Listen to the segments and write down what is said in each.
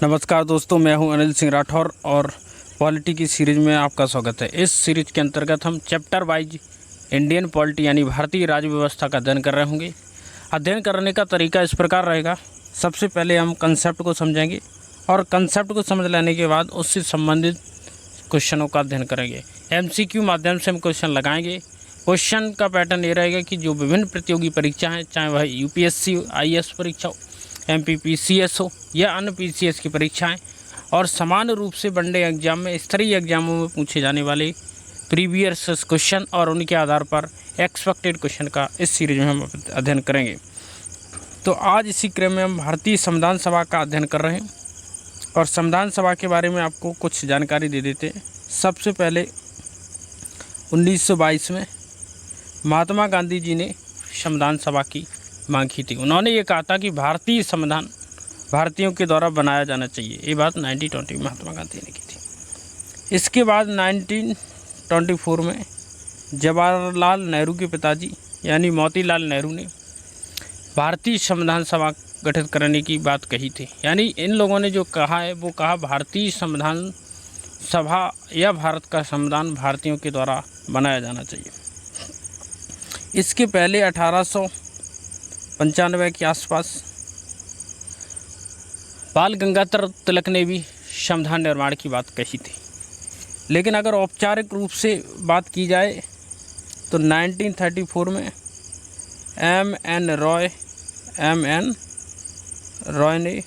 नमस्कार दोस्तों, मैं हूं अनिल सिंह राठौर और पॉलिटी की सीरीज़ में आपका स्वागत है। इस सीरीज़ के अंतर्गत हम चैप्टर वाइज इंडियन पॉलिटी यानी भारतीय राज्य व्यवस्था का अध्ययन कर रहे होंगे। अध्ययन करने का तरीका इस प्रकार रहेगा। सबसे पहले हम कंसेप्ट को समझेंगे और कंसेप्ट को समझ लेने के बाद उससे संबंधित क्वेश्चनों का अध्ययन करेंगे। MCQ माध्यम से हम क्वेश्चन लगाएंगे। क्वेश्चन का पैटर्न ये रहेगा कि जो विभिन्न प्रतियोगी परीक्षा हैं, चाहे वह UPSC IAS परीक्षा हो, MPPCS हो या अन्य PCS की परीक्षाएं, और समान रूप से वनडे एग्जाम में, स्तरीय एग्जामों में पूछे जाने वाले प्रीवियस क्वेश्चन और उनके आधार पर एक्सपेक्टेड क्वेश्चन का इस सीरीज में हम अध्ययन करेंगे। तो आज इसी क्रम में हम भारतीय संविधान सभा का अध्ययन कर रहे हैं और संविधान सभा के बारे में आपको कुछ जानकारी दे देते हैं। सबसे पहले 1922 में महात्मा गांधी जी ने संविधान सभा की मांग की थी। उन्होंने ये कहा था कि भारतीय संविधान भारतीयों के द्वारा बनाया जाना चाहिए। ये बात 1920 में महात्मा गांधी ने की थी। इसके बाद 1924 में जवाहरलाल नेहरू के पिताजी यानी मोतीलाल नेहरू ने भारतीय संविधान सभा गठित करने की बात कही थी। यानी इन लोगों ने जो कहा है वो कहा भारतीय संविधान सभा या भारत का संविधान भारतीयों के द्वारा बनाया जाना चाहिए। इसके पहले 1895 के आसपास बाल गंगाधर तिलक ने भी संविधान निर्माण की बात कही थी। लेकिन अगर औपचारिक रूप से बात की जाए तो 1934 में M.N. रॉय ने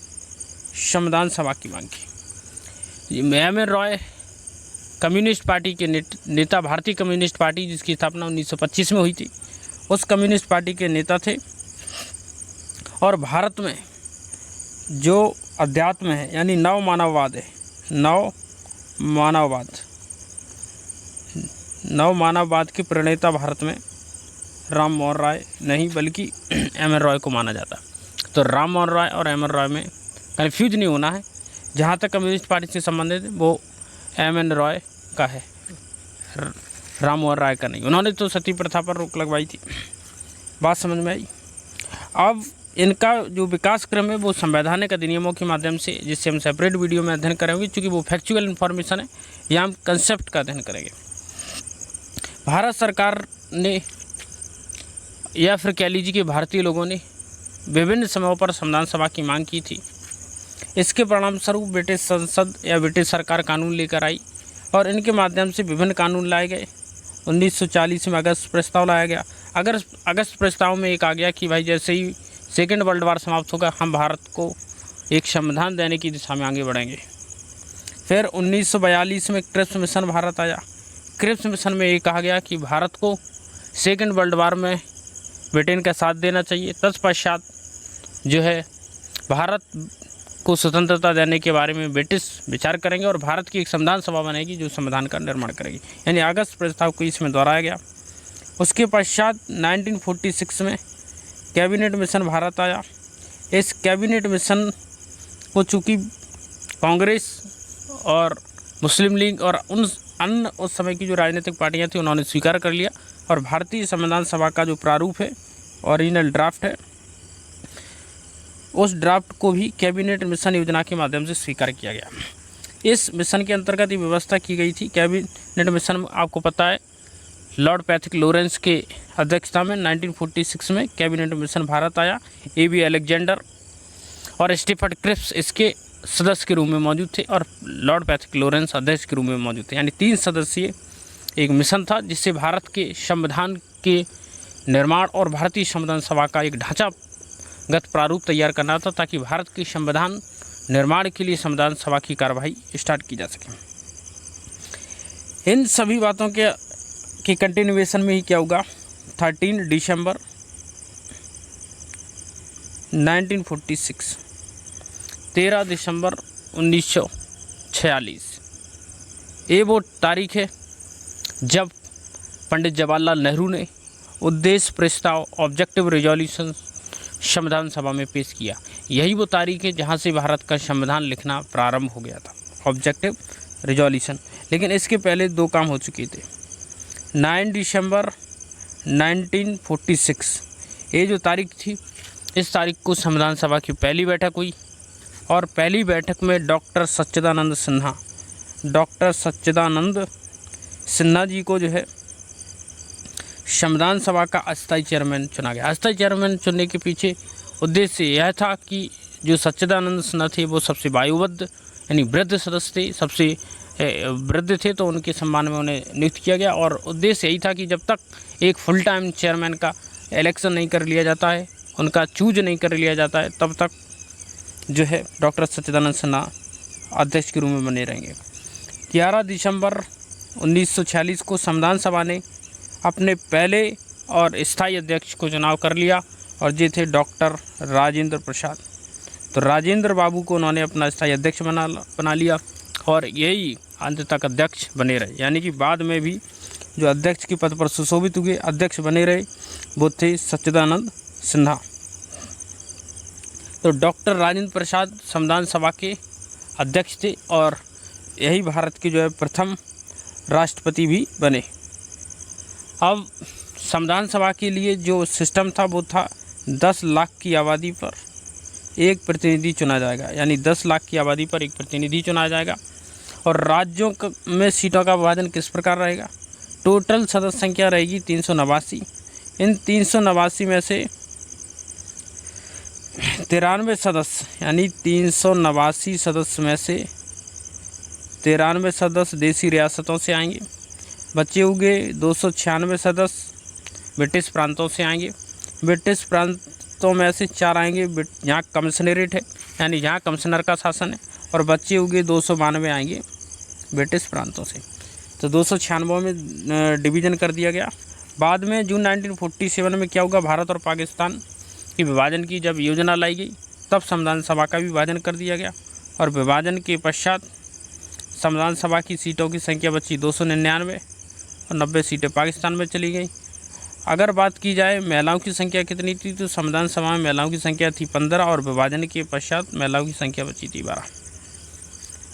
संविधान सभा की मांग की। M.N. रॉय कम्युनिस्ट पार्टी के नेता, भारतीय कम्युनिस्ट पार्टी जिसकी स्थापना 1925 में हुई थी, उस कम्युनिस्ट पार्टी के नेता थे। और भारत में जो अध्यात्म है यानी नव मानववाद के प्रणेता भारत में राम मोहन राय नहीं बल्कि M.N. रॉय को माना जाता। तो राम मोहन राय और M.N. रॉय में कन्फ्यूज नहीं होना है। जहाँ तक कम्युनिस्ट पार्टी से संबंधित वो M.N. रॉय का है, राम मोहन राय का नहीं। उन्होंने तो सती प्रथा पर रोक लगवाई थी। बात समझ में आई। अब इनका जो विकास क्रम है वो संवैधानिक अधिनियमों के माध्यम से, जिससे हम सेपरेट वीडियो में अध्ययन करेंगे क्योंकि वो फैक्चुअल इन्फॉर्मेशन है। यहाँ हम कंसेप्ट का अध्ययन करेंगे। भारत सरकार ने या फिर कह लीजिए कि भारतीय लोगों ने विभिन्न समयों पर संविधान सभा की मांग की थी। इसके परिणाम स्वरूप ब्रिटिश संसद या ब्रिटिश सरकार कानून लेकर आई और इनके माध्यम से विभिन्न कानून लाए गए। 1940 में अगस्त प्रस्ताव लाया गया। अगर अगस्त प्रस्ताव में एक आ गया कि भाई जैसे ही सेकेंड वर्ल्ड वार समाप्त होगा हम भारत को एक संविधान देने की दिशा में आगे बढ़ेंगे। फिर 1942 में क्रिप्स मिशन भारत आया। क्रिप्स मिशन में ये कहा गया कि भारत को सेकेंड वर्ल्ड वार में ब्रिटेन का साथ देना चाहिए। तत्पश्चात जो है भारत को स्वतंत्रता देने के बारे में ब्रिटिश विचार करेंगे और भारत की एक संविधान सभा बनेगी जो संविधान का निर्माण करेगी। यानी अगस्त प्रस्ताव को इसमें दोहराया गया। उसके पश्चात 1946 में कैबिनेट मिशन भारत आया। इस कैबिनेट मिशन को चूँकि कांग्रेस और मुस्लिम लीग और उन अन्य उस समय की जो राजनीतिक पार्टियां थी उन्होंने स्वीकार कर लिया और भारतीय संविधान सभा का जो प्रारूप है, ओरिजिनल ड्राफ्ट है, उस ड्राफ्ट को भी कैबिनेट मिशन योजना के माध्यम से स्वीकार किया गया। इस मिशन के अंतर्गत ये व्यवस्था की गई थी। कैबिनेट मिशन आपको पता है लॉर्ड पैथिक लॉरेंस के अध्यक्षता में 1946 में कैबिनेट मिशन भारत आया। A.B. अलेक्जेंडर और स्टीफर्ड क्रिप्स इसके सदस्य के रूप में मौजूद थे और लॉर्ड पैथिक लॉरेंस अध्यक्ष के रूप में मौजूद थे। यानी 3 सदस्यीय एक मिशन था जिससे भारत के संविधान के निर्माण और भारतीय संविधान सभा का एक ढांचागत प्रारूप तैयार करना था ताकि भारत के संविधान निर्माण के लिए संविधान सभा की कार्रवाई स्टार्ट की जा सके। इन सभी बातों के कंटिन्यूएशन में ही क्या होगा, 13 दिसंबर 1946, 13 दिसंबर 1946 ये वो तारीख है जब पंडित जवाहरलाल नेहरू ने उद्देश्य प्रस्ताव ऑब्जेक्टिव रेजोल्यूशन संविधान सभा में पेश किया। यही वो तारीख है जहाँ से भारत का संविधान लिखना प्रारंभ हो गया था, ऑब्जेक्टिव रेजोल्यूशन। लेकिन इसके पहले 2 काम हो चुके थे। 9 दिसंबर 1946 ये जो तारीख थी, इस तारीख को संविधान सभा की पहली बैठक हुई और पहली बैठक में डॉक्टर सच्चिदानंद सिन्हा जी को जो है संविधान सभा का अस्थायी चेयरमैन चुना गया। अस्थायी चेयरमैन चुनने के पीछे उद्देश्य यह था कि जो सच्चिदानंद सिन्हा थे वो सबसे वायुवृद्ध यानी वृद्ध सदस्य थे, सबसे वृद्ध थे, तो उनके सम्मान में उन्हें नियुक्त किया गया। और उद्देश्य यही था कि जब तक एक फुल टाइम चेयरमैन का इलेक्शन नहीं कर लिया जाता है, उनका चूज नहीं कर लिया जाता है, तब तक जो है डॉक्टर सच्चिदानंद सिन्हा अध्यक्ष के रूप में बने रहेंगे। 11 दिसंबर 1946 को संविधान सभा ने अपने पहले और स्थायी अध्यक्ष को चुनाव कर लिया और ये थे डॉक्टर राजेंद्र प्रसाद। तो राजेंद्र बाबू को उन्होंने अपना स्थायी अध्यक्ष बना लिया और यही अंत तक अध्यक्ष बने रहे, यानी कि बाद में भी जो अध्यक्ष के पद पर सुशोभित हुए, अध्यक्ष बने रहे, वो थे सच्चिदानंद सिन्हा। तो डॉक्टर राजेंद्र प्रसाद संविधान सभा के अध्यक्ष थे और यही भारत के जो है प्रथम राष्ट्रपति भी बने। अब संविधान सभा के लिए जो सिस्टम था वो था 10 लाख की आबादी पर एक प्रतिनिधि चुना जाएगा, यानी 10 लाख की आबादी पर एक प्रतिनिधि चुना जाएगा। और राज्यों में सीटों का विभाजन किस प्रकार रहेगा? टोटल सदस्य संख्या रहेगी 389। इन 389 में से 93 सदस्य, यानी 389 सदस्य में से 93 सदस्य देशी रियासतों से आएंगे। बचे हुए 296 सदस्य ब्रिटिश प्रांतों से आएंगे। ब्रिटिश प्रांतों में से 4 आएंगे जहाँ कमिश्नरेट है, यानी जहाँ कमिश्नर का शासन है, और बचे हुए 292 आएंगे ब्रिटिश प्रांतों से। तो 296 में डिवीज़न कर दिया गया। बाद में जून 1947 में क्या होगा, भारत और पाकिस्तान की विभाजन की जब योजना लाई गई तब संविधान सभा का भी विभाजन कर दिया गया और विभाजन के पश्चात संविधान सभा की सीटों की संख्या बची 299 और 90 सीटें पाकिस्तान में चली गई। अगर बात की जाए महिलाओं की संख्या कितनी थी, तो संविधान सभा में महिलाओं की संख्या थी 15 और विभाजन के पश्चात महिलाओं की संख्या बची थी 12।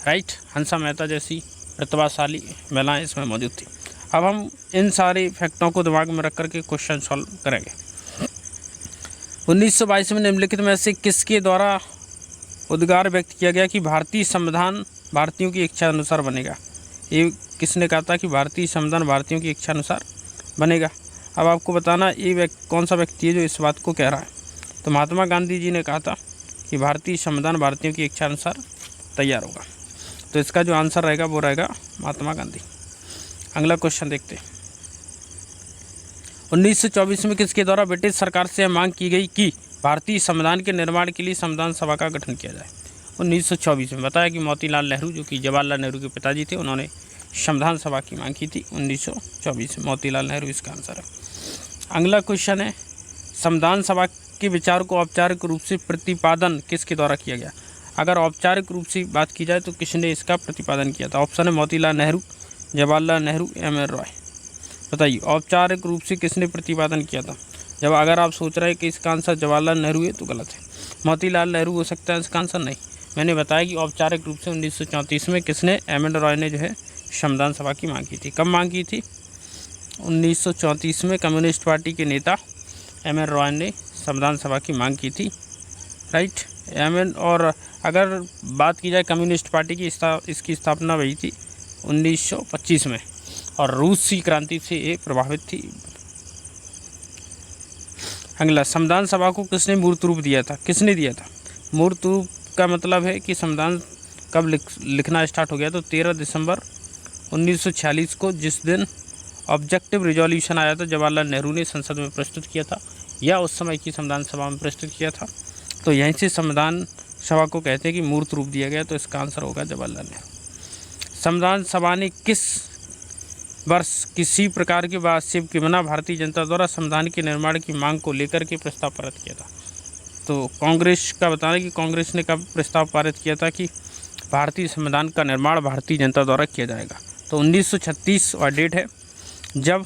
राइट, हंसा मेहता जैसी प्रतिभाशाली महिलाएं इसमें मौजूद थी। अब हम इन सारे फैक्टों को दिमाग में रख करके क्वेश्चन सॉल्व करेंगे। 1922 में निम्नलिखित में से किसके द्वारा उद्गार व्यक्त किया गया कि भारतीय संविधान भारतीयों की इच्छा अनुसार बनेगा? ये किसने कहा था कि भारतीय संविधान भारतीयों की इच्छा अनुसार बनेगा? अब आपको बताना ये कौन सा व्यक्ति है जो इस बात को कह रहा है। तो महात्मा गांधी जी ने कहा था कि भारतीय संविधान भारतीयों की इच्छा अनुसार तैयार होगा। तो इसका जो आंसर रहेगा वो रहेगा महात्मा गांधी। अगला क्वेश्चन देखते हैं। 1924 में किसके द्वारा ब्रिटिश सरकार से मांग की गई कि भारतीय संविधान के निर्माण के लिए संविधान सभा का गठन किया जाए? 1924 में बताया कि मोतीलाल नेहरू, जो कि जवाहरलाल नेहरू के पिताजी थे, उन्होंने संविधान सभा की मांग की थी 1924 में। मोतीलाल नेहरू इसका आंसर है। अगला क्वेश्चन है, संविधान सभा के विचार को औपचारिक रूप से प्रतिपादन किसके द्वारा किया गया? अगर औपचारिक रूप से बात की जाए तो किसने इसका प्रतिपादन किया था? ऑप्शन है मोतीलाल नेहरू, जवाहरलाल नेहरू, एम.एन. रॉय। बताइए औपचारिक रूप से किसने प्रतिपादन किया था? जब अगर आप सोच रहे हैं कि इसका आंसर जवाहरलाल नेहरू है तो गलत है, मोतीलाल नेहरू हो सकता है इसका आंसर। नहीं, मैंने बताया कि औपचारिक रूप से 1934 में किसने, एम.एन. रॉय ने जो है संविधान सभा की मांग की थी। कब मांग की थी? 1934 में कम्युनिस्ट पार्टी के नेता एम.एन. रॉय ने संविधान सभा की मांग की थी। Right, M.N.. और अगर बात की जाए कम्युनिस्ट पार्टी की, इसकी स्थापना हुई थी 1925 में और रूसी क्रांति से ये प्रभावित थी। अगला, संविधान सभा को किसने मूर्त रूप दिया था? किसने दिया था? मूर्त रूप का मतलब है कि संविधान कब लिखना स्टार्ट हो गया? तो 13 दिसंबर 1946 को, जिस दिन ऑब्जेक्टिव रिजोल्यूशन आया था, जवाहरलाल नेहरू ने संसद में प्रस्तुत किया था या उस समय की संविधान सभा में प्रस्तुत किया था। तो यहीं से संविधान सभा को कहते हैं कि मूर्त रूप दिया गया। तो इसका आंसर होगा जवाहरलाल नेहरू। संविधान सभा ने किस वर्ष किसी प्रकार के आक्षेप के बिना भारतीय जनता द्वारा संविधान के निर्माण की मांग को लेकर के प्रस्ताव पारित किया था? तो कांग्रेस का बताना कि कांग्रेस ने कब प्रस्ताव पारित किया था कि भारतीय संविधान का निर्माण भारतीय जनता द्वारा किया जाएगा? तो 1936 और डेट है जब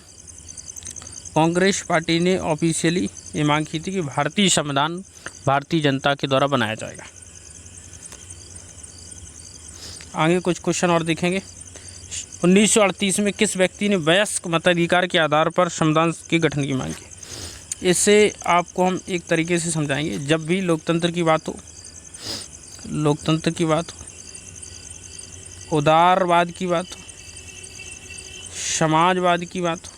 कांग्रेस पार्टी ने ऑफिशियली ये मांग की थी कि भारतीय संविधान भारतीय जनता के द्वारा बनाया जाएगा। आगे कुछ क्वेश्चन और देखेंगे। 1938 में किस व्यक्ति ने वयस्क मताधिकार के आधार पर संविधान के गठन की मांग की? इससे आपको हम एक तरीके से समझाएंगे। जब भी लोकतंत्र की बात हो, लोकतंत्र की बात हो, उदारवाद की बात हो, समाजवाद की बात हो,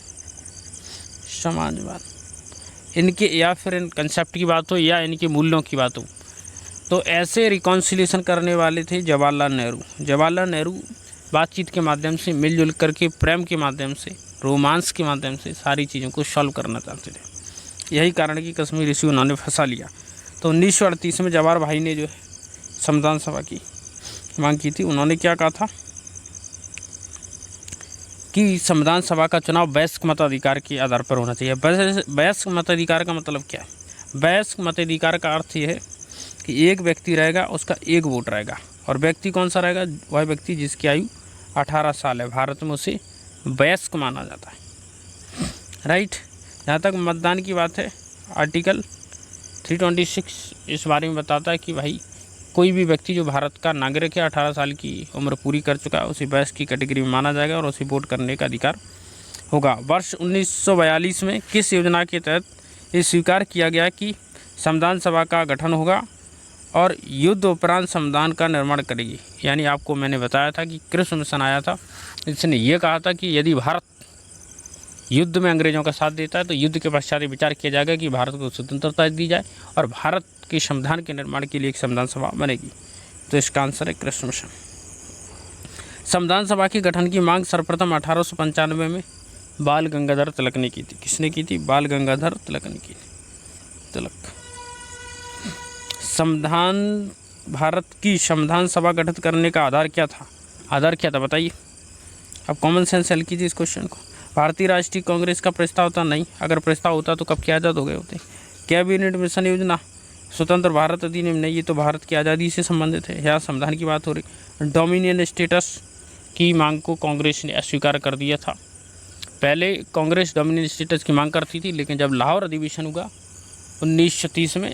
समाजवाद, इनके या फिर इन कंसेप्ट की बात हो या इनके मूल्यों की बात हो, तो ऐसे रिकॉन्सिलिएशन करने वाले थे जवाहरलाल नेहरू। जवाहरलाल नेहरू बातचीत के माध्यम से, मिलजुल करके, प्रेम के माध्यम से, रोमांस के माध्यम से सारी चीज़ों को सॉल्व करना चाहते थे। यही कारण कि कश्मीर इश्यू उन्होंने फंसा लिया। तो 1938 में जवाहर भाई ने जो है संविधान सभा की मांग की थी। उन्होंने क्या कहा था कि संविधान सभा का चुनाव वयस्क मताधिकार के आधार पर होना चाहिए। वयस्क मताधिकार का मतलब क्या है? वयस्क मताधिकार का अर्थ ये है कि एक व्यक्ति रहेगा, उसका एक वोट रहेगा, और व्यक्ति कौन सा रहेगा? वह व्यक्ति जिसकी आयु 18 साल है। भारत में उसे वयस्क माना जाता है, राइट। जहाँ तक मतदान की बात है, आर्टिकल 326 इस बारे में बताता है कि भाई कोई भी व्यक्ति जो भारत का नागरिक है, 18 साल की उम्र पूरी कर चुका है, उसे वयस्क की कैटेगरी में माना जाएगा और उसे वोट करने का अधिकार होगा। वर्ष 1942 में किस योजना के तहत ये स्वीकार किया गया कि संविधान सभा का गठन होगा और युद्ध उपरांत संविधान का निर्माण करेगी? यानी आपको मैंने बताया था कि कृष्ण मिशन आया था, इसने ये कहा था कि यदि भारत युद्ध में अंग्रेज़ों का साथ देता है तो युद्ध के पश्चात विचार किया जाएगा कि भारत को स्वतंत्रता दी जाए और भारत के संविधान के निर्माण के लिए एक संविधान सभा बनेगी। तो इसका आंसर है कृष्ण मिशन। संविधान सभा के गठन की मांग सर्वप्रथम 1895 में बाल गंगाधर तिलक ने की थी। किसने की थी? बाल गंगाधर तिलक ने की थी। तिलक। भारत की संविधान सभा गठित करने का आधार क्या था? आधार क्या था बताइए। अब कॉमन सेंस हल कीजिए इस क्वेश्चन को। भारतीय राष्ट्रीय कांग्रेस का प्रस्ताव था? नहीं। अगर प्रस्ताव होता तो कब के आज़ाद हो गए होते। कैबिनेट मिशन योजना, स्वतंत्र भारत अधिनियम, नहीं, ये तो भारत की आज़ादी से संबंधित है। यहाँ संविधान की बात हो रही। डोमिनियन स्टेटस की मांग को कांग्रेस ने अस्वीकार कर दिया था। पहले कांग्रेस डोमिनियन स्टेटस की मांग करती थी, लेकिन जब लाहौर अधिवेशन हुआ 1930 में,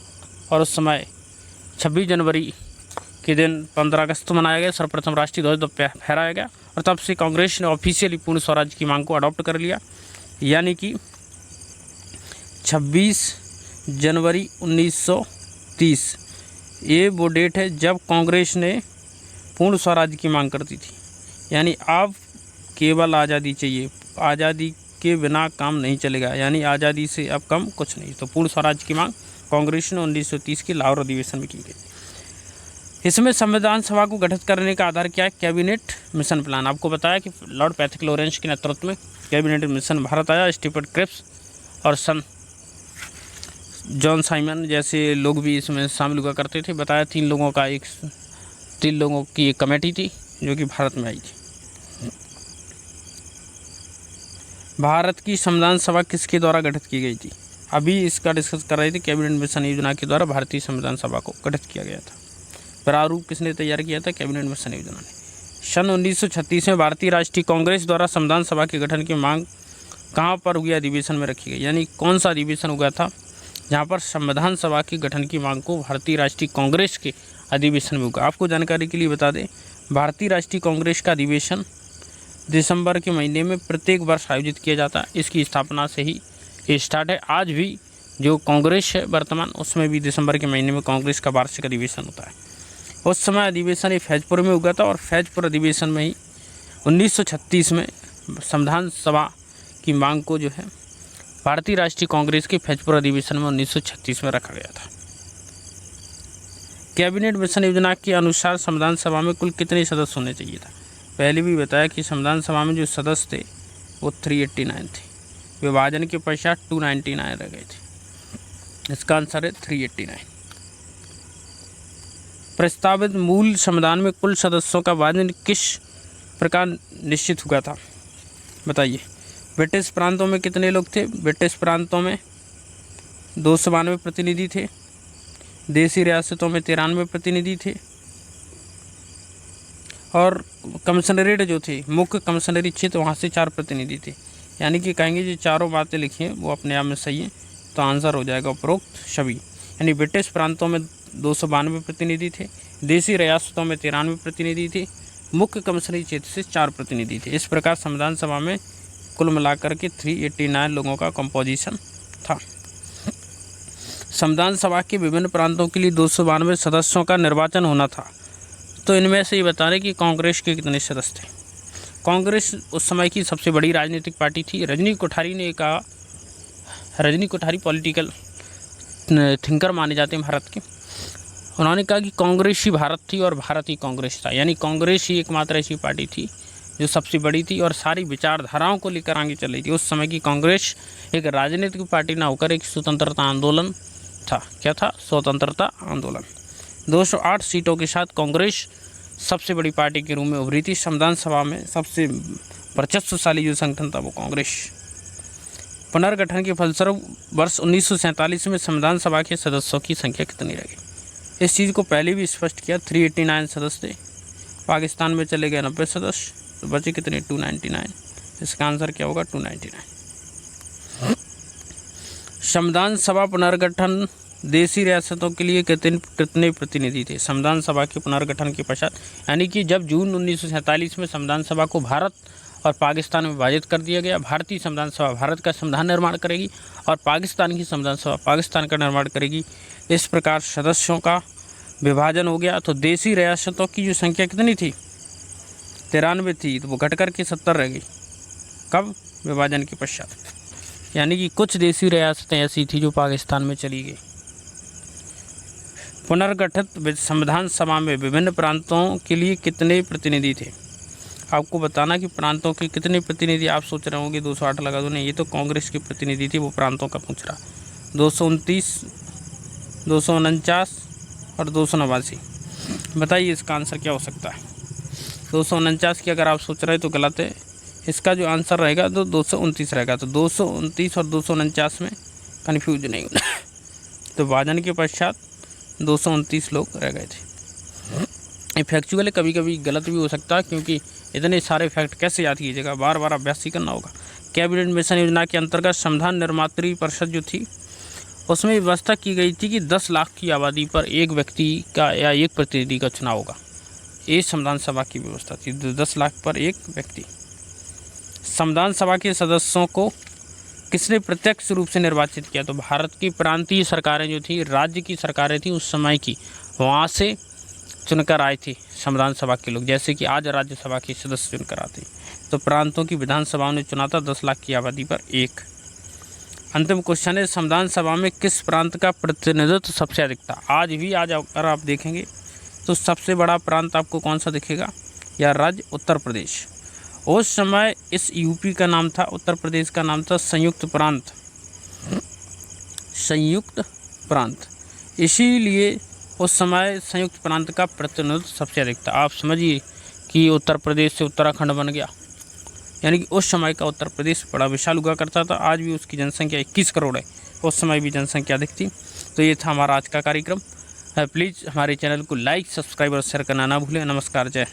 और उस समय 26 जनवरी के दिन 15 अगस्त मनाया गया, सर्वप्रथम राष्ट्रीय ध्वज फहराया गया, और तब से कांग्रेस ने ऑफिशियली पूर्ण स्वराज की मांग को अडॉप्ट कर लिया। यानी कि 26 जनवरी 1930 ये वो डेट है जब कांग्रेस ने पूर्ण स्वराज की मांग करती थी। यानी अब केवल आज़ादी चाहिए, आज़ादी के बिना काम नहीं चलेगा, यानी आज़ादी से अब कम कुछ नहीं। तो पूर्ण स्वराज की मांग कांग्रेस ने 1930 के लाहौर अधिवेशन में की गई। इसमें संविधान सभा को गठित करने का आधार क्या है? Cabinet mission plan. आपको बताया कि लॉर्ड पैथिक लॉरेंस के नेतृत्व में कैबिनेट मिशन भारत आया। स्टीफर्ड क्रिप्स और सन जॉन साइमन जैसे लोग भी इसमें शामिल हुआ करते थे। बताया 3 लोगों की एक कमेटी थी जो कि भारत में आई थी। भारत की संविधान सभा किसके द्वारा गठित की गई थी? अभी इसका डिस्कस कर रहे थे। कैबिनेट मिशन योजना के द्वारा भारतीय संविधान सभा को गठित किया गया था। प्रारूप किसने तैयार किया था? कैबिनेट मिशन योजना ने। सन 1936 में भारतीय राष्ट्रीय कांग्रेस द्वारा संविधान सभा के गठन की मांग कहाँ पर हुई अधिवेशन में रखी गई? यानी कौन सा अधिवेशन हुआ था जहाँ पर संविधान सभा के गठन की मांग को भारतीय राष्ट्रीय कांग्रेस के अधिवेशन में हुआ? आपको जानकारी के लिए बता दें, भारतीय राष्ट्रीय कांग्रेस का अधिवेशन दिसंबर के महीने में प्रत्येक वर्ष आयोजित किया जाता है। इसकी स्थापना से ही ये स्टार्ट है। आज भी जो कांग्रेस है वर्तमान, उसमें भी दिसंबर के महीने में कांग्रेस का वार्षिक अधिवेशन होता है। उस समय अधिवेशन ये फैजपुर में हुआ था, और फैजपुर अधिवेशन में ही 1936 में संविधान सभा की मांग को जो है भारतीय राष्ट्रीय कांग्रेस के फैजपुर अधिवेशन में 1936 में रखा गया था। कैबिनेट मिशन योजना के अनुसार संविधान सभा में कुल कितने सदस्य होने चाहिए था? पहले भी बताया कि संविधान सभा में जो सदस्य थे वो 389 थे। विभाजन के पश्चात 299 रह गए थे। इसका आंसर है 389। प्रस्तावित मूल संविधान में कुल सदस्यों का विभाजन किस प्रकार निश्चित हुआ था? बताइए। ब्रिटिश प्रांतों में कितने लोग थे? ब्रिटिश प्रांतों में 292 प्रतिनिधि थे। देशी रियासतों में 93 प्रतिनिधि थे। और कमिश्नरेट जो थे, मुख्य कमिश्नरी क्षेत्र, वहाँ से 4 प्रतिनिधि थे। यानी कि कहेंगे जो चारों बातें लिखी हैं वो अपने आप में सही है, तो आंसर हो जाएगा उपरोक्त सभी। यानी ब्रिटिश प्रांतों में 292 प्रतिनिधि थे, देशी रियासतों में 93 प्रतिनिधि थे, मुख्य कमिश्नरी क्षेत्र से 4 प्रतिनिधि थे। इस प्रकार संविधान सभा में कुल मिलाकर के 389 लोगों का कंपोजिशन था। संविधान सभा के विभिन्न प्रांतों के लिए 292 सदस्यों का निर्वाचन होना था। तो इनमें से ये बता रहे कि कांग्रेस के कितने सदस्य थे। कांग्रेस उस समय की सबसे बड़ी राजनीतिक पार्टी थी। रजनी कोठारी ने कहा, रजनी कोठारी पॉलिटिकल थिंकर माने जाते हैं भारत के। उन्होंने कहा कि कांग्रेस ही भारत थी और भारत ही कांग्रेस था, यानी कांग्रेस ही एकमात्र ऐसी पार्टी थी जो सबसे बड़ी थी और सारी विचारधाराओं को लेकर आगे चल रही थी। उस समय की कांग्रेस एक राजनीतिक पार्टी ना होकर एक स्वतंत्रता आंदोलन था। क्या था? स्वतंत्रता आंदोलन। 208 सीटों के साथ कांग्रेस सबसे बड़ी पार्टी के रूप में उभरी थी। संविधान सभा में सबसे वर्चस्वशाली जो संगठन था वो कांग्रेस। पुनर्गठन के फलस्वरूप वर्ष 1947 में संविधान सभा के सदस्यों की संख्या कितनी रह गई? इस चीज़ को पहले भी स्पष्ट किया। 389 सदस्य थे। पाकिस्तान में चले गए 90 सदस्य, तो बचे कितने? 299। इसका आंसर क्या होगा? 299। संविधान सभा पुनर्गठन देशी रियासतों के लिए कितने प्रतिनिधि थे? संविधान सभा के पुनर्गठन के पश्चात, यानी कि जब जून 1947 में संविधान सभा को भारत और पाकिस्तान में विभाजित कर दिया गया। भारतीय संविधान सभा भारत का संविधान निर्माण करेगी और पाकिस्तान की संविधान सभा पाकिस्तान का निर्माण करेगी। इस प्रकार सदस्यों का विभाजन हो गया। तो देशी रियासतों की जो संख्या कितनी थी? 93 थी, तो वो घट कर के 70 रह गई। कब? विभाजन के पश्चात। यानी कि कुछ देशी रियासतें ऐसी थी जो पाकिस्तान में चली गई। पुनर्गठित संविधान सभा में विभिन्न प्रांतों के लिए कितने प्रतिनिधि थे? आपको बताना कि प्रांतों के कितने प्रतिनिधि। आप सोच रहे होंगे 208 लगा दो, नहीं, ये तो कांग्रेस के प्रतिनिधि थे, वो प्रांतों का पूछ रहा। 229, 249 और 289। बताइए इसका आंसर क्या हो सकता है? 249 की अगर आप सोच रहे हैं तो गलत है। इसका जो आंसर रहेगा तो 229 रहेगा। तो 229 और 249 में कन्फ्यूज नहीं होना। तो विभाजन के पश्चात 229 लोग रह गए थे। ये फैक्चुअल कभी कभी गलत भी हो सकता है, क्योंकि इतने सारे फैक्ट कैसे याद कीजिएगा, बार बार अभ्यास ही करना होगा। कैबिनेट मिशन योजना के अंतर्गत संविधान निर्मात्री परिषद जो थी, उसमें व्यवस्था की गई थी कि 10 लाख की आबादी पर एक व्यक्ति का या एक प्रतिनिधि का चुनाव होगा। ये संविधान सभा की व्यवस्था थी, 10 लाख पर एक व्यक्ति। संविधान सभा के सदस्यों को किसने प्रत्यक्ष रूप से निर्वाचित किया? तो भारत की प्रांतीय सरकारें जो थी, राज्य की सरकारें थी उस समय की, वहाँ से चुनकर आए थे संविधान सभा के लोग। जैसे कि आज राज्यसभा के सदस्य चुनकर आते, तो प्रांतों की विधानसभाओं ने चुना था 10 लाख की आबादी पर एक। अंतिम क्वेश्चन है, संविधान सभा में किस प्रांत का प्रतिनिधित्व सबसे अधिक था? आज अगर आप देखेंगे तो सबसे बड़ा प्रांत आपको कौन सा दिखेगा? या राज्य? उत्तर प्रदेश। उस समय इस यूपी का नाम था, उत्तर प्रदेश का नाम था संयुक्त प्रांत। संयुक्त प्रांत, इसीलिए उस समय संयुक्त प्रांत का प्रतिनिधित्व सबसे अधिक था। आप समझिए कि उत्तर प्रदेश से उत्तराखंड बन गया, यानी कि उस समय का उत्तर प्रदेश बड़ा विशाल हुआ करता था। आज भी उसकी जनसंख्या 21 करोड़ है, उस समय भी जनसंख्या अधिक थी। तो ये था हमारा आज का कार्यक्रम। प्लीज़ हमारे चैनल को लाइक, सब्सक्राइब और शेयर करना ना भूलें। नमस्कार, जय।